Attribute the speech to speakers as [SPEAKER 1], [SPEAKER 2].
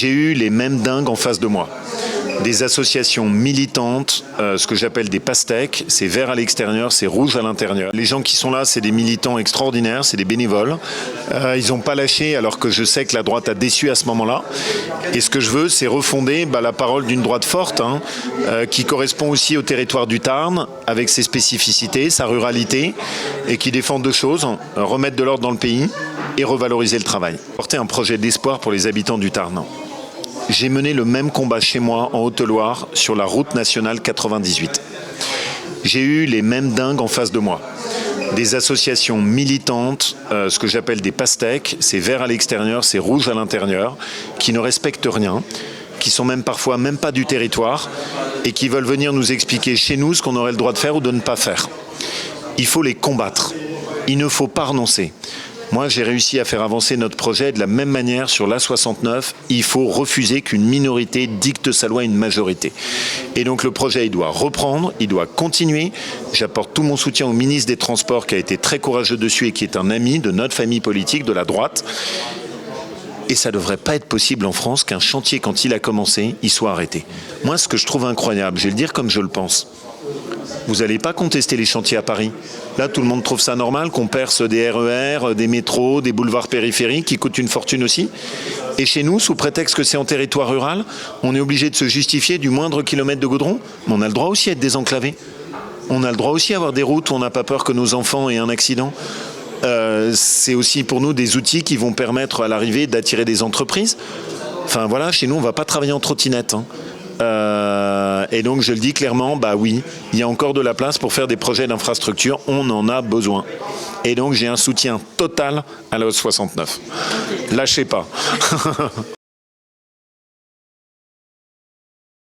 [SPEAKER 1] J'ai eu les mêmes dingues en face de moi. Des associations militantes, ce que j'appelle des pastèques, c'est vert à l'extérieur, c'est rouge à l'intérieur. Les gens qui sont là, c'est des militants extraordinaires, c'est des bénévoles. Ils n'ont pas lâché alors que je sais que la droite a déçu à ce moment-là. Et ce que je veux, c'est refonder la parole d'une droite forte, qui correspond aussi au territoire du Tarn, avec ses spécificités, sa ruralité, et qui défend deux choses, remettre de l'ordre dans le pays et revaloriser le travail. Porter un projet d'espoir pour les habitants du Tarn. J'ai mené le même combat chez moi, en Haute-Loire, sur la route nationale 98. J'ai eu les mêmes dingues en face de moi. Des associations militantes, ce que j'appelle des pastèques, c'est vert à l'extérieur, c'est rouge à l'intérieur, qui ne respectent rien, qui sont même parfois même pas du territoire, et qui veulent venir nous expliquer chez nous ce qu'on aurait le droit de faire ou de ne pas faire. Il faut les combattre. Il ne faut pas renoncer. Moi, j'ai réussi à faire avancer notre projet de la même manière sur l'A69. Il faut refuser qu'une minorité dicte sa loi à une majorité. Et donc le projet, il doit reprendre, il doit continuer. J'apporte tout mon soutien au ministre des Transports qui a été très courageux dessus et qui est un ami de notre famille politique, de la droite. Et ça ne devrait pas être possible en France qu'un chantier, quand il a commencé, il soit arrêté. Moi, ce que je trouve incroyable, je vais le dire comme je le pense. Vous n'allez pas contester les chantiers à Paris. Là, tout le monde trouve ça normal qu'on perce des RER, des métros, des boulevards périphériques qui coûtent une fortune aussi. Et chez nous, sous prétexte que c'est en territoire rural, on est obligé de se justifier du moindre kilomètre de goudron. Mais on a le droit aussi à être désenclavé. On a le droit aussi à avoir des routes où on n'a pas peur que nos enfants aient un accident. C'est aussi pour nous des outils qui vont permettre à l'arrivée d'attirer des entreprises. Enfin voilà, chez nous, on ne va pas travailler en trottinette. Et donc je le dis clairement, oui, il y a encore de la place pour faire des projets d'infrastructure, on en a besoin. Et donc j'ai un soutien total à la 69. Lâchez pas.